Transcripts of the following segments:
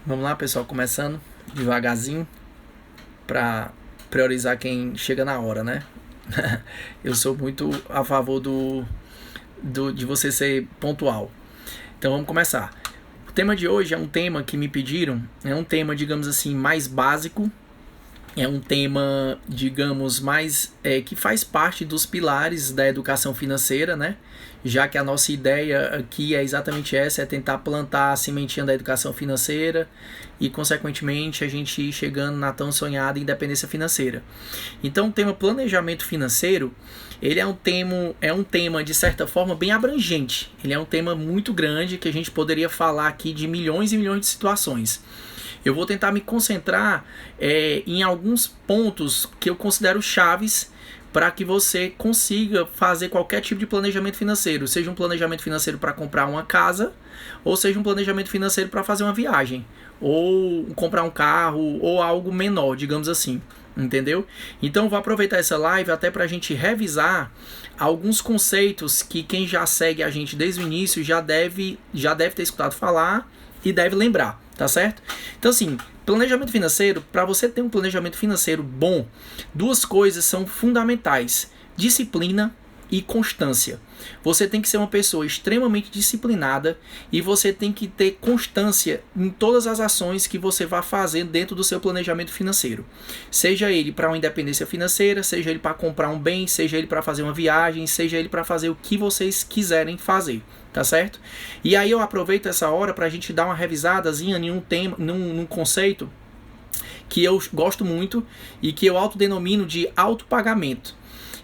Vamos lá, pessoal, começando devagarzinho para priorizar quem chega na hora, né? Eu sou muito a favor de você ser pontual. Então vamos começar. O tema de hoje é um tema que me pediram, é um tema, digamos assim, mais básico, é um tema, digamos, mais que faz parte dos pilares da educação financeira, né? Já que a nossa ideia aqui é exatamente essa, é tentar plantar a sementinha da educação financeira e, consequentemente, a gente ir chegando na tão sonhada independência financeira. Então, o tema planejamento financeiro, ele é um tema, de certa forma, bem abrangente. Ele é um tema muito grande que a gente poderia falar aqui de milhões e milhões de situações. Eu vou tentar me concentrar em alguns pontos que eu considero chaves para que você consiga fazer qualquer tipo de planejamento financeiro, seja um planejamento financeiro para comprar uma casa, ou seja um planejamento financeiro para fazer uma viagem, ou comprar um carro, ou algo menor, digamos assim, entendeu? Então vou aproveitar essa live até para a gente revisar alguns conceitos que quem já segue a gente desde o início já deve ter escutado falar e deve lembrar, tá certo? Então assim, planejamento financeiro, para você ter um planejamento financeiro bom, duas coisas são fundamentais: disciplina e constância. Você tem que ser uma pessoa extremamente disciplinada e você tem que ter constância em todas as ações que você vai fazer dentro do seu planejamento financeiro. Seja ele para uma independência financeira, seja ele para comprar um bem, seja ele para fazer uma viagem, seja ele para fazer o que vocês quiserem fazer. Tá certo? E aí eu aproveito essa hora para a gente dar uma revisadazinha em um tema, num conceito que eu gosto muito e que eu autodenomino de autopagamento.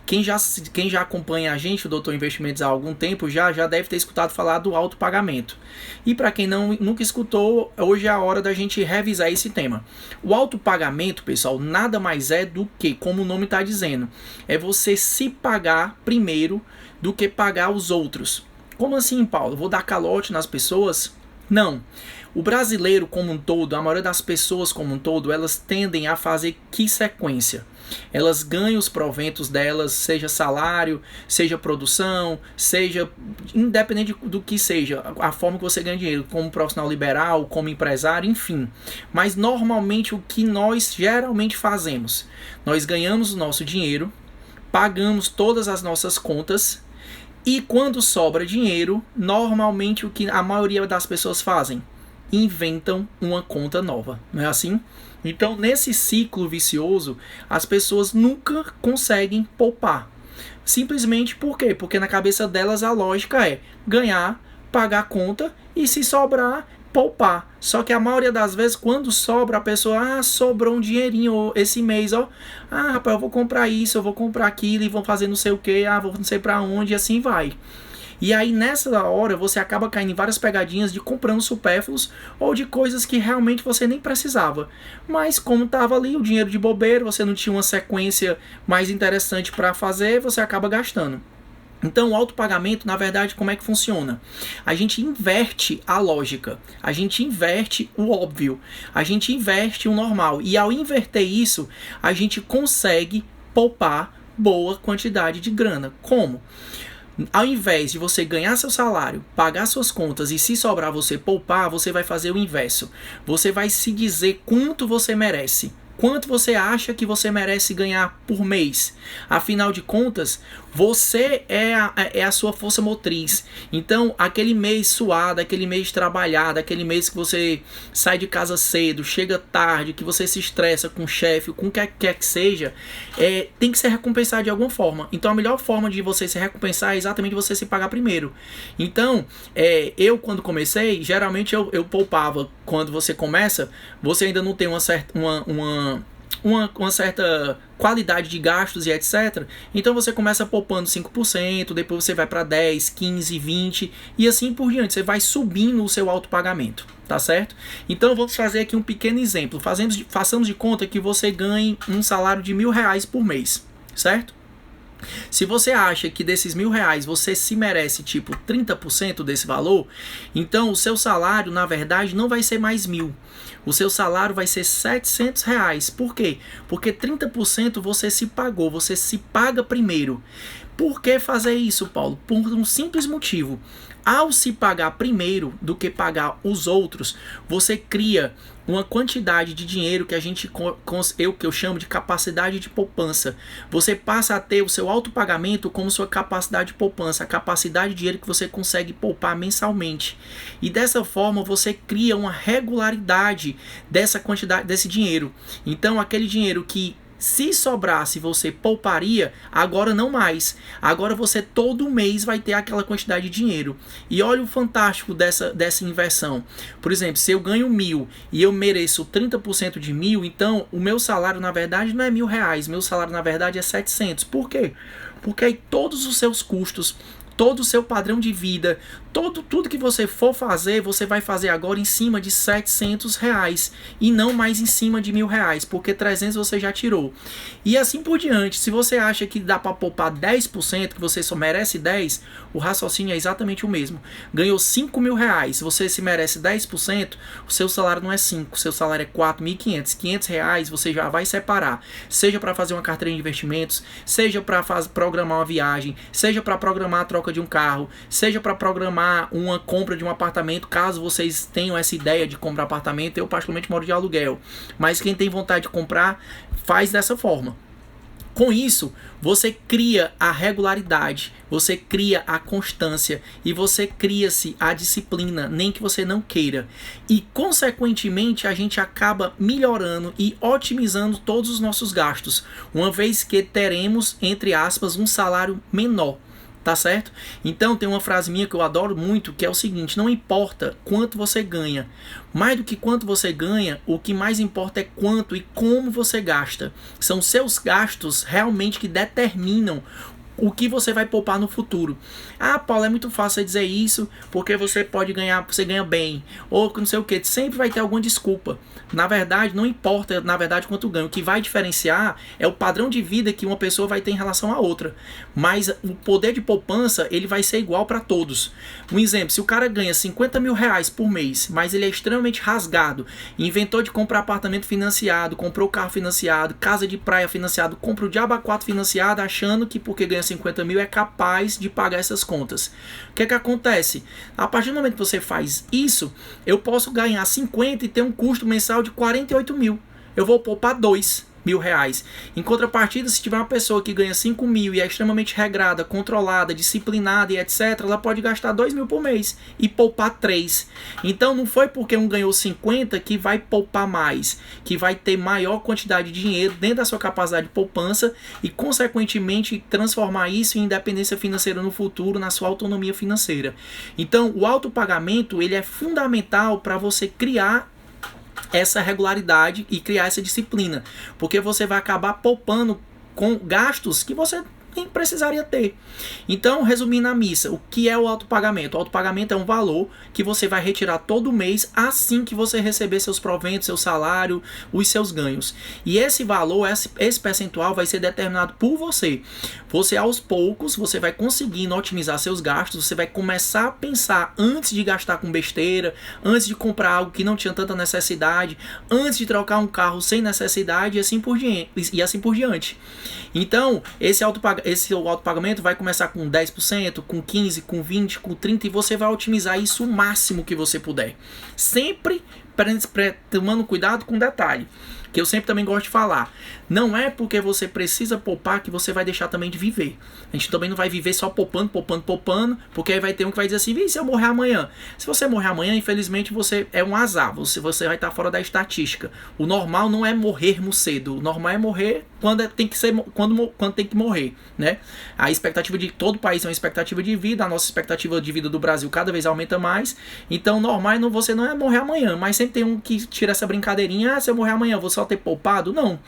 Quem já acompanha a gente, o Doutor Investimentos, há algum tempo, já deve ter escutado falar do autopagamento. E para quem nunca escutou, hoje é a hora da gente revisar esse tema. O autopagamento, pessoal, nada mais é do que, como o nome está dizendo, é você se pagar primeiro do que pagar os outros. Como assim, Paulo? Vou dar calote nas pessoas? Não. O brasileiro como um todo, a maioria das pessoas como um todo, elas tendem a fazer que sequência? Elas ganham os proventos delas, seja salário, seja produção, seja independente do que seja, a forma que você ganha dinheiro, como profissional liberal, como empresário, enfim. Mas normalmente o que nós geralmente fazemos? Nós ganhamos o nosso dinheiro, pagamos todas as nossas contas. E quando sobra dinheiro, normalmente o que a maioria das pessoas fazem? Inventam uma conta nova, não é assim? Então, nesse ciclo vicioso, as pessoas nunca conseguem poupar. Simplesmente por quê? Porque na cabeça delas a lógica é ganhar, pagar a conta e se sobrar, poupar. Só que a maioria das vezes, quando sobra, a pessoa, sobrou um dinheirinho esse mês, ó. Rapaz, eu vou comprar isso, eu vou comprar aquilo e vou fazer não sei o que, vou não sei pra onde, e assim vai. E aí, nessa hora, você acaba caindo em várias pegadinhas de comprando supérfluos ou de coisas que realmente você nem precisava. Mas como estava ali o dinheiro de bobeira, você não tinha uma sequência mais interessante para fazer, você acaba gastando. Então, o autopagamento, na verdade, como é que funciona? A gente inverte a lógica, a gente inverte o óbvio, a gente inverte o normal. E ao inverter isso, a gente consegue poupar boa quantidade de grana. Como? Ao invés de você ganhar seu salário, pagar suas contas e se sobrar você poupar, você vai fazer o inverso. Você vai se dizer quanto você merece. Quanto você acha que você merece ganhar por mês? Afinal de contas, você é a sua força motriz. Então, aquele mês suado, aquele mês trabalhado, aquele mês que você sai de casa cedo, chega tarde, que você se estressa com o chefe, com o que quer que seja, tem que ser recompensado de alguma forma. Então, a melhor forma de você se recompensar é exatamente você se pagar primeiro. Então, eu quando comecei, geralmente eu poupava. Quando você começa, você ainda não tem uma certa qualidade de gastos e etc. Então você começa poupando 5%, depois você vai para 10, 15, 20 e assim por diante. Você vai subindo o seu autopagamento, tá certo? Então vamos fazer aqui um pequeno exemplo. Façamos de conta que você ganhe um salário de R$1.000 por mês, certo? Se você acha que desses R$1.000 você se merece tipo 30% desse valor, então o seu salário na verdade não vai ser mais 1.000. O seu salário vai ser R$700. Por quê? Porque 30% você se pagou, você se paga primeiro. Por que fazer isso, Paulo? Por um simples motivo. Ao se pagar primeiro do que pagar os outros, você cria uma quantidade de dinheiro que eu chamo de capacidade de poupança. Você passa a ter o seu autopagamento como sua capacidade de poupança, a capacidade de dinheiro que você consegue poupar mensalmente. E dessa forma você cria uma regularidade dessa quantidade, desse dinheiro. Então aquele dinheiro que se sobrasse você pouparia, agora não mais. Agora você todo mês vai ter aquela quantidade de dinheiro. E olha o fantástico dessa inversão. Por exemplo, se eu ganho 1.000 e eu mereço 30% de 1.000, então o meu salário na verdade não é R$1.000, meu salário na verdade é 700. Por quê? Porque aí todos os seus custos, todo o seu padrão de vida, tudo que você for fazer, você vai fazer agora em cima de R$700 e não mais em cima de R$1.000, porque 300 você já tirou. E assim por diante. Se você acha que dá para poupar 10%, que você só merece 10%, o raciocínio é exatamente o mesmo. Ganhou R$5.000, você se merece 10%, o seu salário não é 5, o seu salário é R$4.500. R$500 você já vai separar, seja para fazer uma carteira de investimentos, seja para programar uma viagem, seja para programar a troca de um carro, seja para programar uma compra de um apartamento, caso vocês tenham essa ideia de comprar apartamento. Eu particularmente moro de aluguel, mas quem tem vontade de comprar, faz dessa forma. Com isso, você cria a regularidade, você cria a constância e você cria-se a disciplina, nem que você não queira. E, consequentemente, a gente acaba melhorando e otimizando todos os nossos gastos, uma vez que teremos, entre aspas, um salário menor. Tá certo? Então tem uma frase minha que eu adoro muito, que é o seguinte: não importa quanto você ganha, mais do que quanto você ganha, o que mais importa é quanto e como você gasta. São seus gastos realmente que determinam o que você vai poupar no futuro. Ah, Paulo, é muito fácil dizer isso, porque você pode ganhar, você ganha bem, ou não sei o que, sempre vai ter alguma desculpa. Na verdade, não importa, na verdade, quanto ganha. O que vai diferenciar é o padrão de vida que uma pessoa vai ter em relação à outra. Mas o poder de poupança, ele vai ser igual para todos. Um exemplo, se o cara ganha R$50.000 por mês, mas ele é extremamente rasgado, inventou de comprar apartamento financiado, comprou carro financiado, casa de praia financiado, compra o diabo a 4 financiado, achando que porque ganha 50.000 é capaz de pagar essas contas. O que acontece? A partir do momento que você faz isso, eu posso ganhar 50 e ter um custo mensal de 48.000. Eu vou poupar R$2.000. Em contrapartida, se tiver uma pessoa que ganha 5.000 e é extremamente regrada, controlada, disciplinada e etc., ela pode gastar 2.000 por mês e poupar 3. Então não foi porque um ganhou 50 que vai poupar mais, que vai ter maior quantidade de dinheiro dentro da sua capacidade de poupança e consequentemente transformar isso em independência financeira no futuro, na sua autonomia financeira. Então o autopagamento, ele é fundamental para você criar essa regularidade e criar essa disciplina, porque você vai acabar poupando com gastos que você nem precisaria ter. Então, resumindo a missa, o que é o autopagamento? O autopagamento é um valor que você vai retirar todo mês assim que você receber seus proventos, seu salário, os seus ganhos. E esse valor, esse percentual vai ser determinado por você. Você, aos poucos, você vai conseguindo otimizar seus gastos, você vai começar a pensar antes de gastar com besteira, antes de comprar algo que não tinha tanta necessidade, antes de trocar um carro sem necessidade e assim por diante. Então, esse autopagamento vai começar com 10%, com 15%, com 20%, com 30% e você vai otimizar isso o máximo que você puder. Sempre tomando cuidado com detalhe, que eu sempre também gosto de falar. Não é porque você precisa poupar que você vai deixar também de viver. A gente também não vai viver só poupando, porque aí vai ter um que vai dizer assim: se eu morrer amanhã? Se você morrer amanhã, infelizmente você é um azar, você vai estar fora da estatística. O normal não é morrermos cedo, o normal é morrer quando tem que morrer, né? A expectativa de todo o país é uma expectativa de vida, a nossa expectativa de vida do Brasil cada vez aumenta mais, então normal você não é morrer amanhã, mas sempre tem um que tira essa brincadeirinha: se eu morrer amanhã, vou só ter poupado? Não.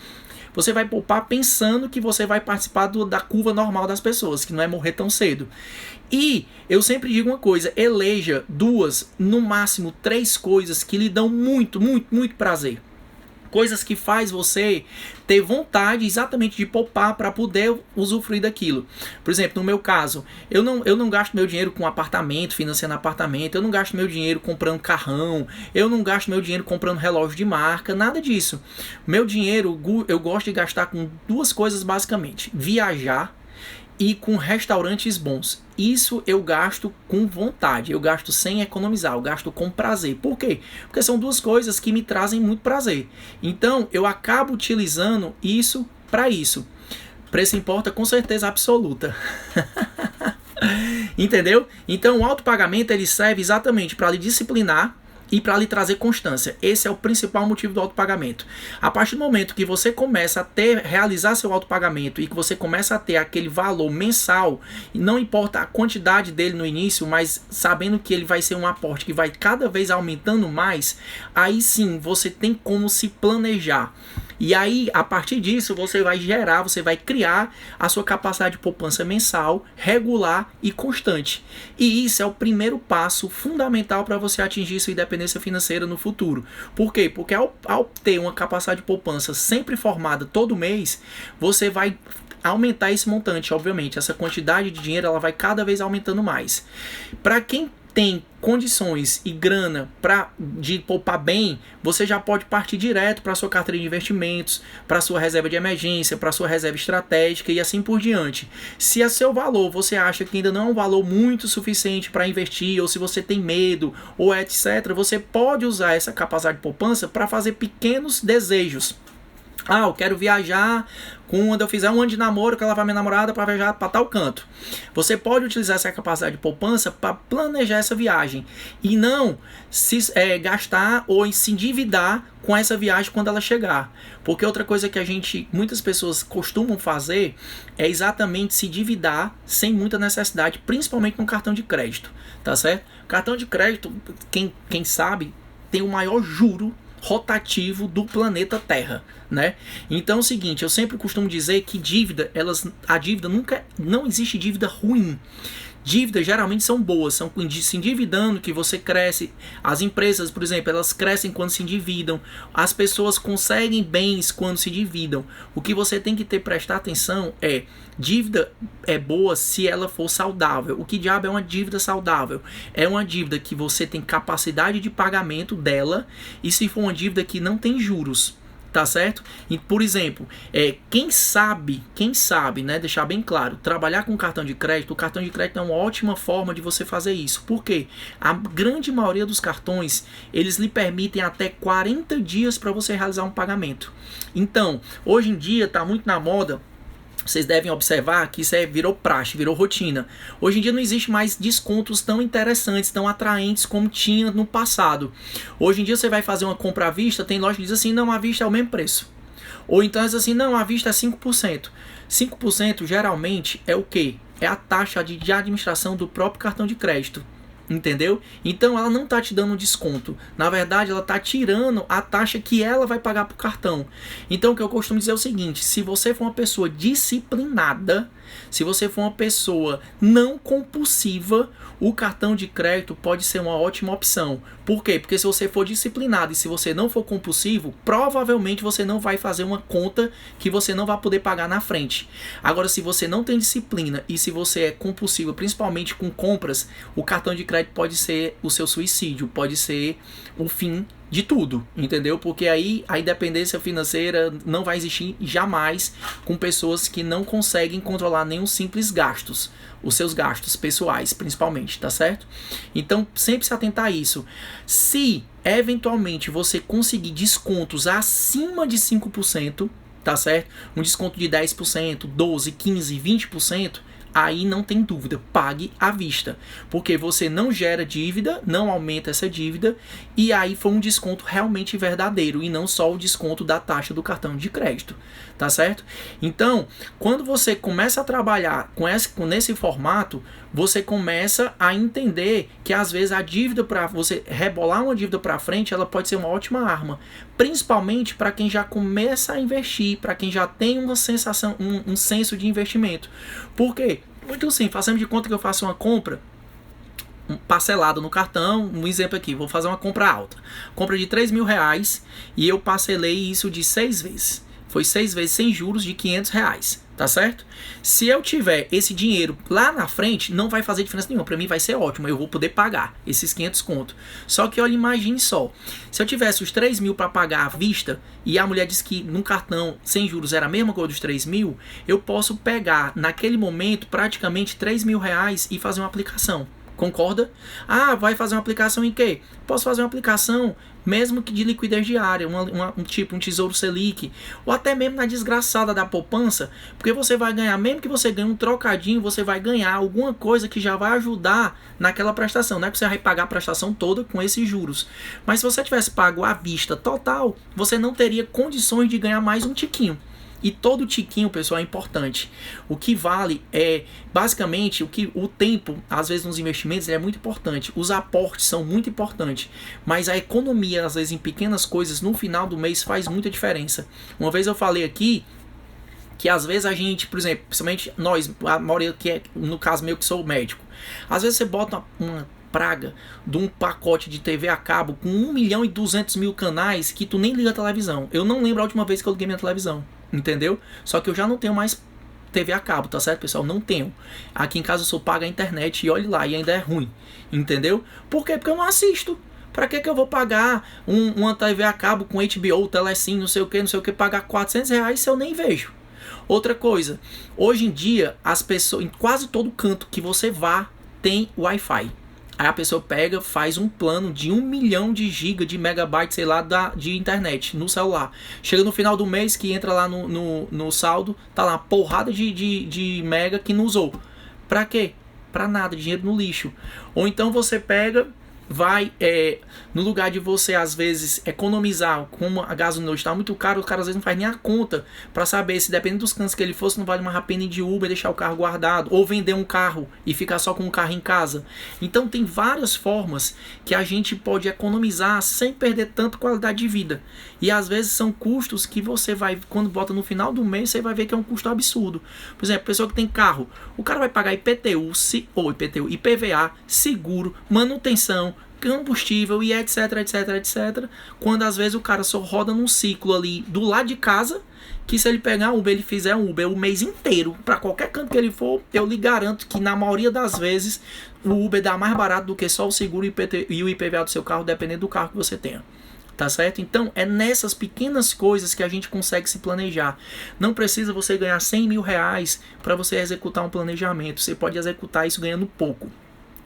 Você vai poupar pensando que você vai participar da curva normal das pessoas, que não é morrer tão cedo. E eu sempre digo uma coisa: eleja 2, no máximo 3 coisas que lhe dão muito, muito, muito prazer. Coisas que faz você ter vontade exatamente de poupar para poder usufruir daquilo. Por exemplo, no meu caso, eu não gasto meu dinheiro com apartamento, financiando apartamento, eu não gasto meu dinheiro comprando carrão, eu não gasto meu dinheiro comprando relógio de marca, nada disso. Meu dinheiro eu gosto de gastar com 2 coisas basicamente: viajar e com restaurantes bons. Isso eu gasto com vontade, eu gasto sem economizar, eu gasto com prazer. Por quê? Porque são duas coisas que me trazem muito prazer. Então eu acabo utilizando isso para isso. Preço importa com certeza absoluta. Entendeu? Então o autopagamento ele serve exatamente para lhe disciplinar e para lhe trazer constância. Esse é o principal motivo do autopagamento. A partir do momento que você começa a realizar seu autopagamento e que você começa a ter aquele valor mensal, e não importa a quantidade dele no início, mas sabendo que ele vai ser um aporte que vai cada vez aumentando mais, aí sim você tem como se planejar. E aí, a partir disso, você vai gerar, você vai criar a sua capacidade de poupança mensal, regular e constante. E isso é o primeiro passo fundamental para você atingir sua independência financeira no futuro. Por quê? Porque ao ter uma capacidade de poupança sempre formada todo mês, você vai aumentar esse montante, obviamente. Essa quantidade de dinheiro ela vai cada vez aumentando mais. Para quem tem condições e grana de poupar bem, você já pode partir direto para a sua carteira de investimentos, para a sua reserva de emergência, para a sua reserva estratégica e assim por diante. Se a seu valor você acha que ainda não é um valor muito suficiente para investir, ou se você tem medo, ou etc., você pode usar essa capacidade de poupança para fazer pequenos desejos. Ah, eu quero viajar quando eu fizer um ano de namoro, que ela vai minha namorada para viajar para tal canto. Você pode utilizar essa capacidade de poupança para planejar essa viagem e não se gastar ou se endividar com essa viagem quando ela chegar. Porque outra coisa que muitas pessoas costumam fazer é exatamente se endividar sem muita necessidade, principalmente no cartão de crédito, tá certo? Cartão de crédito, quem sabe, tem o maior juro rotativo do planeta Terra, né? Então é o seguinte, eu sempre costumo dizer que não existe dívida ruim. Dívidas geralmente são boas, são se endividando que você cresce. As empresas, por exemplo, elas crescem quando se endividam. As pessoas conseguem bens quando se endividam. O que você tem que prestar atenção é: dívida é boa se ela for saudável. O que diabo é uma dívida saudável? É uma dívida que você tem capacidade de pagamento dela e se for uma dívida que não tem juros. Tá certo? E, por exemplo, quem sabe, né, deixar bem claro, trabalhar com cartão de crédito, o cartão de crédito é uma ótima forma de você fazer isso. Por quê? A grande maioria dos cartões, eles lhe permitem até 40 dias para você realizar um pagamento. Então, hoje em dia está muito na moda. Vocês devem observar que isso virou praxe, virou rotina. Hoje em dia não existe mais descontos tão interessantes, tão atraentes como tinha no passado. Hoje em dia você vai fazer uma compra à vista, tem loja que diz assim, não, à vista é o mesmo preço. Ou então diz assim, não, à vista é 5%. 5% geralmente é o quê? É a taxa de administração do próprio cartão de crédito. Entendeu? Então ela não está te dando um desconto. Na verdade, ela está tirando a taxa que ela vai pagar para o cartão. Então o que eu costumo dizer é o seguinte: se você for uma pessoa disciplinada, se você for uma pessoa não compulsiva, o cartão de crédito pode ser uma ótima opção. Por quê? Porque se você for disciplinado e se você não for compulsivo, provavelmente você não vai fazer uma conta que você não vai poder pagar na frente. Agora, se você não tem disciplina e se você é compulsivo, principalmente com compras, o cartão de crédito pode ser o seu suicídio, pode ser o fim de tudo, entendeu? Porque aí a independência financeira não vai existir jamais com pessoas que não conseguem controlar nem os simples gastos, os seus gastos pessoais, principalmente, tá certo? Então, sempre se atentar a isso. Se, eventualmente, você conseguir descontos acima de 5%, tá certo? Um desconto de 10%, 12%, 15%, 20%, aí não tem dúvida, pague à vista, porque você não gera dívida, não aumenta essa dívida, e aí foi um desconto realmente verdadeiro, e não só o desconto da taxa do cartão de crédito, tá certo? Então, quando você começa a trabalhar nesse formato, você começa a entender que às vezes a dívida, para você rebolar uma dívida para frente, ela pode ser uma ótima arma, principalmente para quem já começa a investir, para quem já tem uma sensação, um senso de investimento. Por quê? Muito sim, façamos de conta que eu faço uma compra parcelado no cartão, um exemplo aqui, vou fazer uma compra alta, compra de R$3.000 e eu parcelei isso de 6 vezes. Foi 6 vezes sem juros de R$500. Tá certo? Se eu tiver esse dinheiro lá na frente, não vai fazer diferença nenhuma. Pra mim vai ser ótimo, eu vou poder pagar esses 500 conto. Só que olha, imagine só. Se eu tivesse os 3 mil pra pagar à vista, e a mulher disse que num cartão sem juros era a mesma coisa dos 3 mil, eu posso pegar naquele momento praticamente 3 mil reais e fazer uma aplicação. Concorda? Ah, vai fazer uma aplicação em quê? Posso fazer uma aplicação mesmo que de liquidez diária, um Tesouro Selic, ou até mesmo na desgraçada da poupança, porque você vai ganhar, mesmo que você ganhe um trocadinho, você vai ganhar alguma coisa que já vai ajudar naquela prestação. Não é que você vai pagar a prestação toda com esses juros, mas se você tivesse pago à vista total, você não teria condições de ganhar mais um tiquinho. E todo tiquinho, pessoal, é importante. O que vale é, basicamente, o tempo, às vezes nos investimentos, é muito importante. Os aportes são muito importantes. Mas a economia, às vezes, em pequenas coisas, no final do mês, faz muita diferença. Uma vez eu falei aqui que às vezes a gente, por exemplo, principalmente nós, a maioria que é, no caso meu que sou médico, às vezes você bota uma praga de um pacote de TV a cabo com 1.200.000 canais que tu nem liga a televisão. Eu não lembro a última vez que eu liguei minha televisão. Entendeu? Só que eu já não tenho mais TV a cabo, tá certo, pessoal? Não tenho. Aqui em casa eu só pago a internet e olhe lá, e ainda é ruim. Entendeu? Por quê? Porque eu não assisto. Pra que eu vou pagar uma TV a cabo com HBO, Telecine, não sei o que, pagar 400 reais se eu nem vejo? Outra coisa, hoje em dia, as pessoas, em quase todo canto que você vá, tem Wi-Fi. Aí a pessoa pega, faz um plano de 1 milhão de giga, de megabytes, sei lá, de internet no celular. Chega no final do mês que entra lá no saldo, tá lá uma porrada de mega que não usou. Pra quê? Pra nada, dinheiro no lixo. Ou então você pega, vai, no lugar de você às vezes economizar, como a gasolina hoje está muito caro, o cara às vezes não faz nem a conta para saber se dependendo dos cantos que ele fosse, não vale mais a pena ir de Uber, deixar o carro guardado, ou vender um carro e ficar só com um carro em casa. Então tem várias formas que a gente pode economizar sem perder tanto qualidade de vida. E às vezes são custos que você vai, quando bota no final do mês, você vai ver que é um custo absurdo. Por exemplo, pessoa que tem carro, o cara vai pagar IPVA, seguro, manutenção, combustível e etc, quando às vezes o cara só roda num ciclo ali do lado de casa, que se ele pegar Uber, ele fizer Uber o mês inteiro, para qualquer canto que ele for, eu lhe garanto que na maioria das vezes o Uber dá mais barato do que só o seguro e o IPVA do seu carro, dependendo do carro que você tenha. Tá certo? Então é nessas pequenas coisas que a gente consegue se planejar. Não precisa você ganhar 100 mil reais para você executar um planejamento. Você pode executar isso ganhando pouco.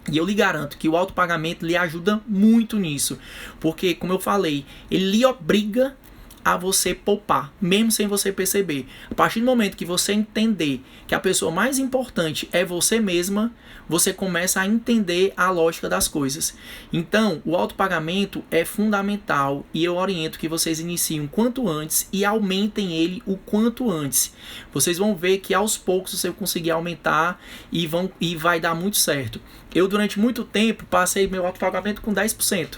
E eu lhe garanto que o autopagamento lhe ajuda muito nisso. Porque, como eu falei, ele lhe obriga a você poupar, mesmo sem você perceber. A partir do momento que você entender que a pessoa mais importante é você mesma, você começa a entender a lógica das coisas. Então, o autopagamento é fundamental e eu oriento que vocês iniciem o quanto antes e aumentem ele o quanto antes. Vocês vão ver que aos poucos você vai conseguir aumentar e vai dar muito certo. Eu, durante muito tempo, passei meu autopagamento com 10%.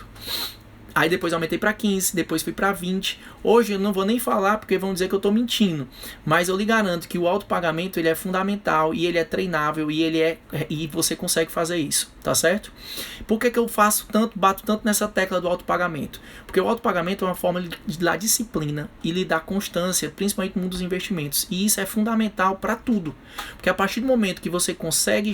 Aí depois aumentei para 15, depois fui para 20. Hoje eu não vou nem falar porque vão dizer que eu estou mentindo. Mas eu lhe garanto que o autopagamento ele é fundamental e ele é treinável e você consegue fazer isso, tá certo? Por que eu bato tanto nessa tecla do autopagamento? Porque o autopagamento é uma forma de dar disciplina e lhe dar constância, principalmente no mundo dos investimentos. E isso é fundamental para tudo. Porque a partir do momento que você consegue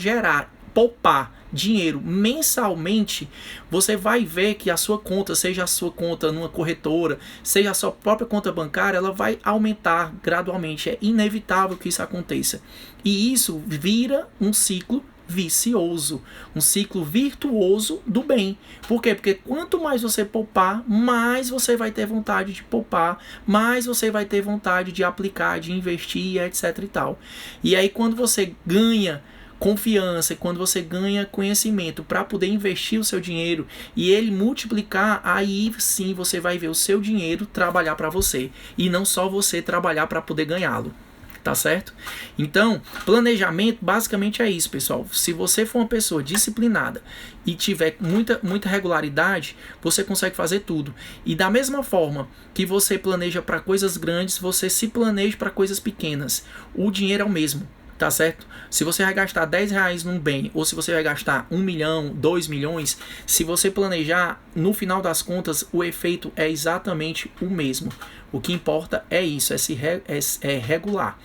poupar dinheiro mensalmente, você vai ver que a sua conta, seja a sua conta numa corretora, seja a sua própria conta bancária, ela vai aumentar gradualmente. É inevitável que isso aconteça. E isso vira um ciclo vicioso, um ciclo virtuoso do bem. Por quê? Porque quanto mais você poupar, mais você vai ter vontade de poupar, mais você vai ter vontade de aplicar, de investir, etc e tal. E aí quando você ganha confiança e quando você ganha conhecimento para poder investir o seu dinheiro e ele multiplicar, aí sim você vai ver o seu dinheiro trabalhar para você e não só você trabalhar para poder ganhá-lo. Tá certo? Então, planejamento basicamente é isso, pessoal. Se você for uma pessoa disciplinada e tiver muita regularidade, você consegue fazer tudo. E da mesma forma que você planeja para coisas grandes, você se planeja para coisas pequenas. O dinheiro é o mesmo. Tá certo? Se você vai gastar 10 reais num bem, ou se você vai gastar 1 milhão, 2 milhões, se você planejar, no final das contas, o efeito é exatamente o mesmo. O que importa é isso, é regular.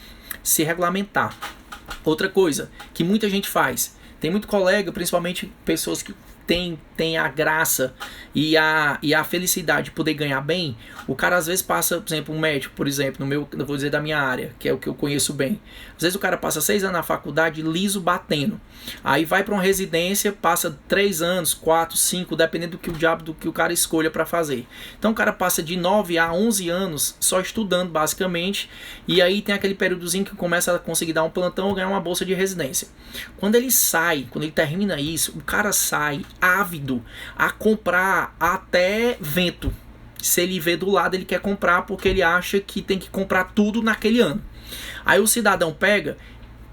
se regulamentar. Outra coisa que muita gente faz, tem muito colega, principalmente pessoas que tem a graça e a felicidade de poder ganhar bem. O cara às vezes passa, por exemplo, um médico, por exemplo, eu vou dizer da minha área, que é o que eu conheço bem. Às vezes o cara passa 6 anos na faculdade liso batendo. Aí vai para uma residência, passa 3 anos, 4, 5, dependendo do que o cara escolha para fazer. Então o cara passa de 9 a 11 anos só estudando basicamente, e aí tem aquele períodozinho que começa a conseguir dar um plantão ou ganhar uma bolsa de residência. Quando ele termina isso, o cara sai ávido a comprar até vento. Se ele vê do lado, ele quer comprar porque ele acha que tem que comprar tudo naquele ano. Aí o cidadão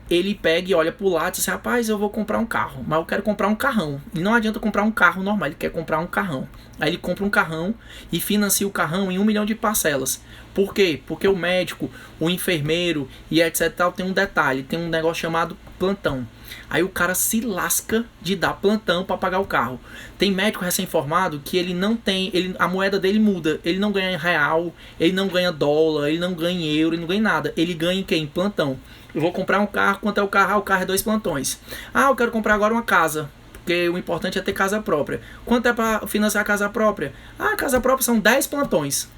ele pega e olha pro lado e diz assim, rapaz, eu vou comprar um carro, mas eu quero comprar um carrão. E não adianta comprar um carro normal, ele quer comprar um carrão. Aí ele compra um carrão e financia o carrão em 1 milhão de parcelas. Por quê? Porque o médico, o enfermeiro e etc. tem um detalhe, tem um negócio chamado plantão. Aí o cara se lasca de dar plantão para pagar o carro. Tem médico recém-formado que ele não tem, a moeda dele muda. Ele não ganha real, ele não ganha dólar, ele não ganha euro, ele não ganha nada. Ele ganha em quê? Em plantão. Eu vou comprar um carro, quanto é o carro? Ah, o carro é 2 plantões. Ah, eu quero comprar agora uma casa, porque o importante é ter casa própria. Quanto é para financiar a casa própria? Ah, a casa própria são 10 plantões.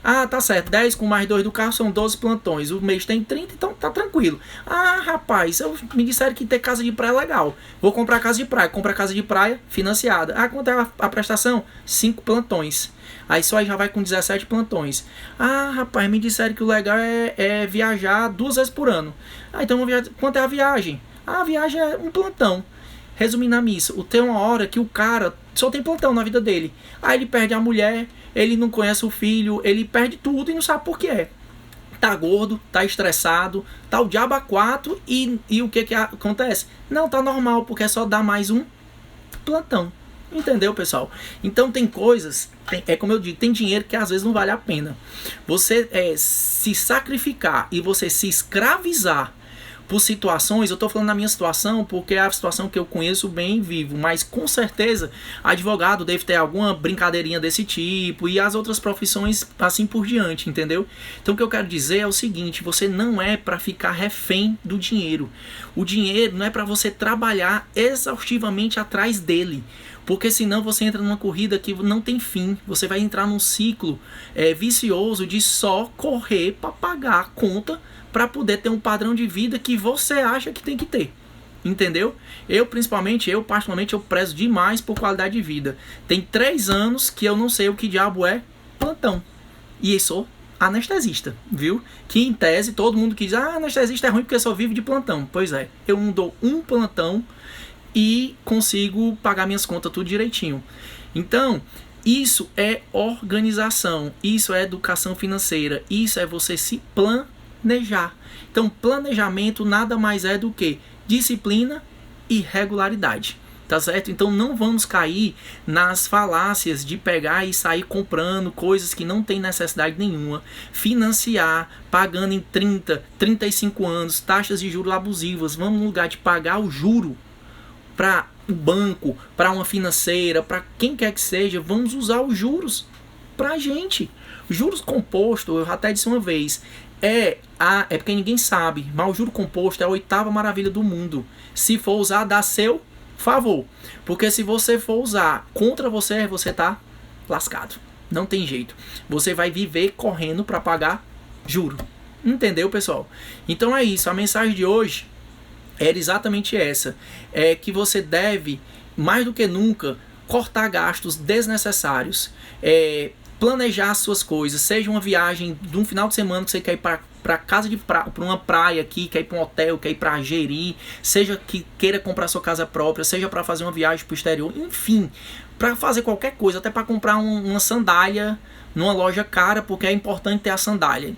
Ah, tá certo, 10 com mais 2 do carro são 12 plantões. O mês tem 30, então tá tranquilo. Ah, rapaz, me disseram que ter casa de praia é legal. Vou comprar casa de praia. Compra casa de praia financiada. Ah, quanto é a prestação? 5 plantões. Aí só aí já vai com 17 plantões. Ah, rapaz, me disseram que o legal é viajar 2 vezes por ano. Ah, então quanto é a viagem? Ah, a viagem é um plantão. Resumindo a missa, tem uma hora que o cara só tem plantão na vida dele. Aí ele perde a mulher, ele não conhece o filho, ele perde tudo e não sabe por que é. Tá gordo, tá estressado, tá o diabo a 4 e o que acontece? Não, tá normal, porque é só dar mais um plantão. Entendeu, pessoal? Então tem coisas, é como eu digo, tem dinheiro que às vezes não vale a pena. Você se sacrificar e você se escravizar por situações, eu estou falando na minha situação porque é a situação que eu conheço bem e vivo, mas com certeza advogado deve ter alguma brincadeirinha desse tipo e as outras profissões assim por diante, entendeu? Então o que eu quero dizer é o seguinte, você não é para ficar refém do dinheiro. O dinheiro não é para você trabalhar exaustivamente atrás dele, porque senão você entra numa corrida que não tem fim, você vai entrar num ciclo vicioso de só correr para pagar a conta para poder ter um padrão de vida que você acha que tem que ter, entendeu? Eu particularmente, eu prezo demais por qualidade de vida. Tem 3 anos que eu não sei o que diabo é plantão, e eu sou anestesista, viu? Que em tese, todo mundo que diz, anestesista é ruim porque só vive de plantão. Pois é, eu não dou um plantão e consigo pagar minhas contas tudo direitinho. Então, isso é organização, isso é educação financeira, isso é você se planejar. Então, planejamento nada mais é do que disciplina e regularidade, tá certo? Então, não vamos cair nas falácias de pegar e sair comprando coisas que não tem necessidade nenhuma, financiar, pagando em 30, 35 anos, taxas de juros abusivas. Vamos no lugar de pagar o juro para o banco, para uma financeira, para quem quer que seja, vamos usar os juros para a gente. Juros compostos, eu até disse uma vez, é porque ninguém sabe, mas o juro composto é a 8ª maravilha do mundo. Se for usar, dá seu favor. Porque se você for usar contra você, você tá lascado. Não tem jeito. Você vai viver correndo para pagar juro. Entendeu, pessoal? Então é isso. A mensagem de hoje era exatamente essa. É que você deve, mais do que nunca, cortar gastos desnecessários. Planejar as suas coisas, seja uma viagem de um final de semana que você quer ir para casa para uma praia aqui, quer ir para um hotel, quer ir para Jeri, seja que queira comprar sua casa própria, seja para fazer uma viagem para o exterior, enfim, para fazer qualquer coisa, até para comprar uma sandália numa loja cara, porque é importante ter a sandália.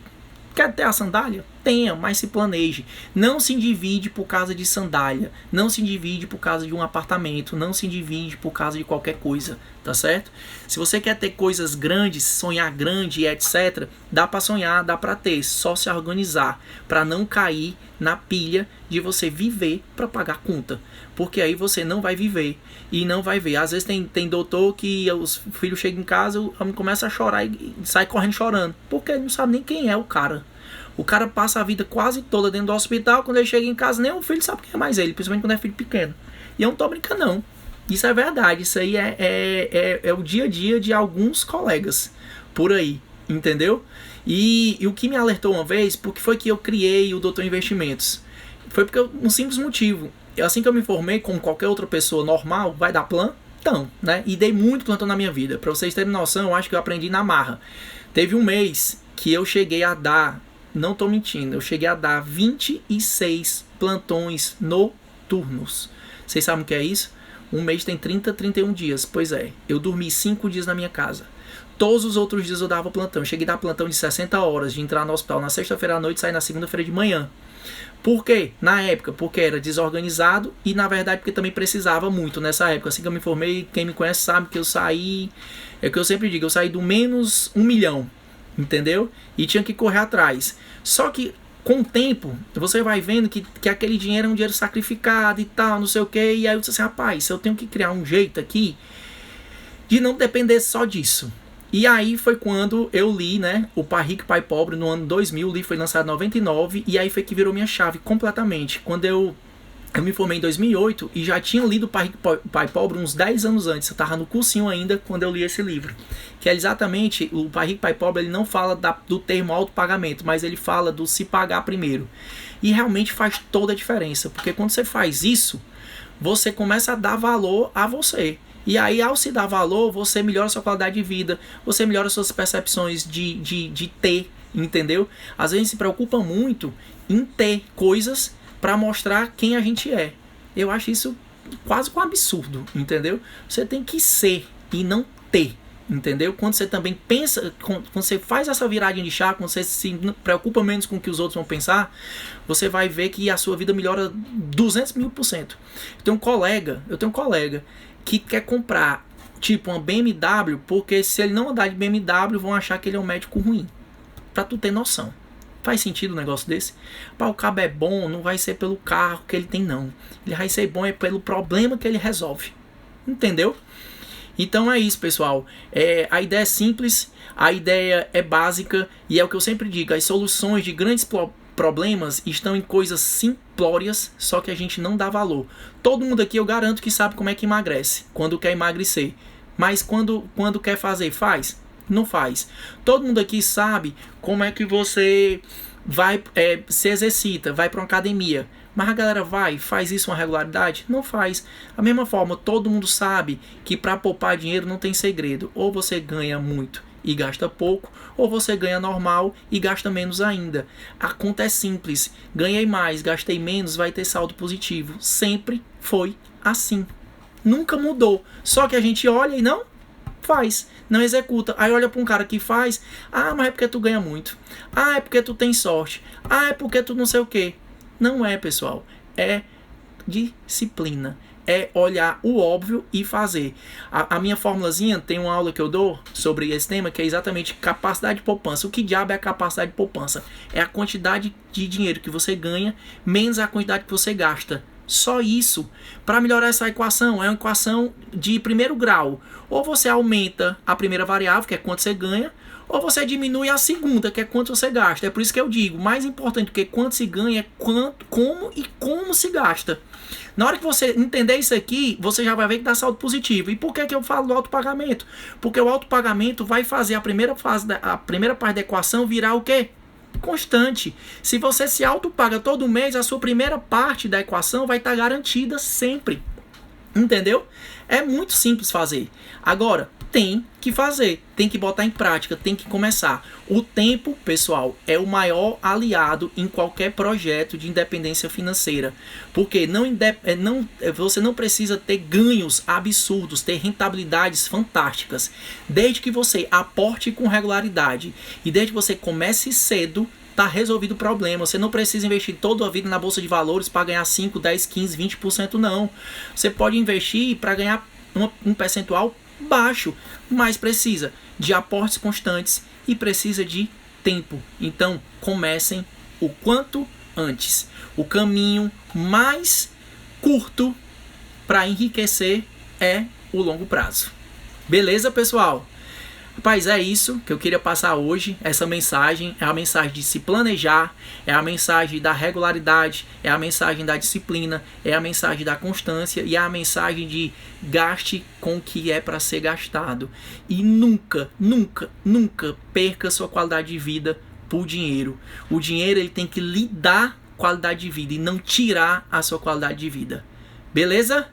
Quer ter a sandália? Tenha, mas se planeje. Não se endivide por causa de sandália. Não se endivide por causa de um apartamento. Não se endivide por causa de qualquer coisa. Tá certo? Se você quer ter coisas grandes, sonhar grande e etc., dá para sonhar, dá para ter. Só se organizar para não cair na pilha de você viver para pagar conta. Porque aí você não vai viver e não vai ver. Às vezes tem doutor que os filhos chegam em casa, o homem começa a chorar e sai correndo chorando. Porque ele não sabe nem quem é o cara. O cara passa a vida quase toda dentro do hospital, quando ele chega em casa, nem o filho sabe quem é mais ele, principalmente quando é filho pequeno. E eu não tô brincando, não. Isso é verdade, isso aí é o dia a dia de alguns colegas por aí, entendeu? E o que me alertou uma vez, porque foi que eu criei o Doutor Investimentos? Foi porque um simples motivo. Assim que eu me formei, como qualquer outra pessoa normal, vai dar plantão, né? E dei muito plantão na minha vida. Pra vocês terem noção, eu acho que eu aprendi na marra. Teve um mês que eu cheguei a dar, não tô mentindo, eu cheguei a dar 26 plantões noturnos. Vocês sabem o que é isso? Um mês tem 31 dias. Pois é, eu dormi 5 dias na minha casa. Todos os outros dias eu dava plantão. Eu cheguei a dar plantão de 60 horas, de entrar no hospital na sexta-feira à noite e sair na segunda-feira de manhã. Por quê? Na época, porque era desorganizado e, na verdade, porque também precisava muito nessa época. Assim que eu me formei, quem me conhece sabe que eu saí... É o que eu sempre digo, eu saí do menos 1 milhão, entendeu? E tinha que correr atrás. Só que, com o tempo, você vai vendo que aquele dinheiro é um dinheiro sacrificado e tal, não sei o quê. E aí eu disse assim, rapaz, eu tenho que criar um jeito aqui de não depender só disso. E aí foi quando eu li, né, o Pai Rico e Pai Pobre no ano 2000, o livro foi lançado em 99, e aí foi que virou minha chave completamente. Quando eu me formei em 2008 e já tinha lido o Pai Rico e Pai Pobre uns 10 anos antes, eu estava no cursinho ainda quando eu li esse livro. Que é exatamente, o Pai Rico e Pai Pobre, ele não fala do termo autopagamento, mas ele fala do se pagar primeiro. E realmente faz toda a diferença, porque quando você faz isso, você começa a dar valor a você. E aí, ao se dar valor, você melhora a sua qualidade de vida, você melhora as suas percepções de ter, entendeu? Às vezes a gente se preocupa muito em ter coisas para mostrar quem a gente é. Eu acho isso quase um absurdo, entendeu? Você tem que ser e não ter, entendeu? Quando você também pensa, quando você faz essa viradinha de chave, quando você se preocupa menos com o que os outros vão pensar, você vai ver que a sua vida melhora 200.000%. Eu tenho um colega que quer comprar, tipo, uma BMW, porque se ele não andar de BMW, vão achar que ele é um médico ruim. Pra tu ter noção. Faz sentido um negócio desse? Pá, o cabo é bom, não vai ser pelo carro que ele tem, não. Ele vai ser bom pelo problema que ele resolve. Entendeu? Então é isso, pessoal. A ideia é simples, a ideia é básica, e é o que eu sempre digo, as soluções de grandes problemas estão em coisas simplórias, só que a gente não dá valor. Todo mundo aqui eu garanto que sabe como é que emagrece, quando quer emagrecer. Mas quando quer fazer, faz? Não faz. Todo mundo aqui sabe como é que você vai se exercita, vai para uma academia. Mas a galera faz isso com regularidade? Não faz. Da mesma forma, todo mundo sabe que para poupar dinheiro não tem segredo. Ou você ganha muito e gasta pouco, ou você ganha normal e gasta menos ainda. A conta é simples. Ganhei mais, gastei menos, vai ter saldo positivo. Sempre foi assim. Nunca mudou. Só que a gente olha e não faz, não executa. Aí olha para um cara que faz, mas é porque tu ganha muito. É porque tu tem sorte. É porque tu não sei o quê. Não é, pessoal. É disciplina. É olhar o óbvio e fazer. A minha formulazinha, tem uma aula que eu dou sobre esse tema, que é exatamente capacidade de poupança. O que diabo é a capacidade de poupança? É a quantidade de dinheiro que você ganha, menos a quantidade que você gasta. Só isso. Para melhorar essa equação, é uma equação de primeiro grau. Ou você aumenta a primeira variável, que é quanto você ganha, ou você diminui a segunda, que é quanto você gasta. É por isso que eu digo, mais importante do que quanto se ganha é como se gasta. Na hora que você entender isso aqui, você já vai ver que dá saldo positivo. E por que eu falo do autopagamento? Porque o autopagamento vai fazer a primeira parte da equação virar o quê? Constante. Se você se autopaga todo mês, a sua primeira parte da equação vai estar garantida sempre. Entendeu? É muito simples fazer. Agora, tem que fazer, tem que botar em prática, tem que começar. O tempo, pessoal, é o maior aliado em qualquer projeto de independência financeira. Porque você não precisa ter ganhos absurdos, ter rentabilidades fantásticas. Desde que você aporte com regularidade e desde que você comece cedo, tá resolvido o problema. Você não precisa investir toda a vida na bolsa de valores para ganhar 5, 10, 15, 20%, não. Você pode investir para ganhar um percentual baixo, mas precisa de aportes constantes e precisa de tempo. Então, comecem o quanto antes. O caminho mais curto para enriquecer é o longo prazo. Beleza, pessoal? Rapaz, é isso que eu queria passar hoje. Essa mensagem é a mensagem de se planejar, é a mensagem da regularidade, é a mensagem da disciplina, é a mensagem da constância e é a mensagem de gaste com o que é para ser gastado. E nunca, nunca, nunca perca sua qualidade de vida por dinheiro. O dinheiro ele tem que lhe dar qualidade de vida e não tirar a sua qualidade de vida. Beleza?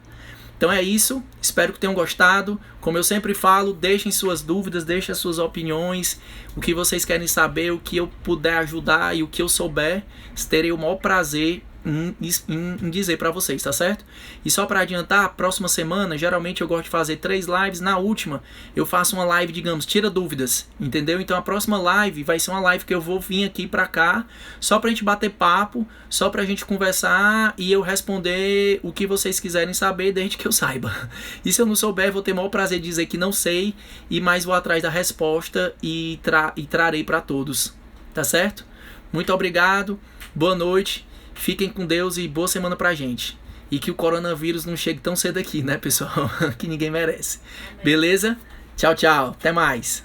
Então é isso, espero que tenham gostado. Como eu sempre falo, deixem suas dúvidas, deixem as suas opiniões, o que vocês querem saber, o que eu puder ajudar e o que eu souber, terei o maior prazer em dizer para vocês, tá certo? E só para adiantar, próxima semana, geralmente eu gosto de fazer 3 lives, na última eu faço uma live, digamos, tira dúvidas, entendeu? Então a próxima live vai ser uma live que eu vou vir aqui para cá, só pra gente bater papo, só pra gente conversar e eu responder o que vocês quiserem saber, desde que eu saiba. E se eu não souber, vou ter o maior prazer de dizer que não sei, e mais vou atrás da resposta e trarei para todos, tá certo? Muito obrigado, boa noite. Fiquem com Deus e boa semana pra gente. E que o coronavírus não chegue tão cedo aqui, né, pessoal? Que ninguém merece. Beleza? Tchau, tchau. Até mais.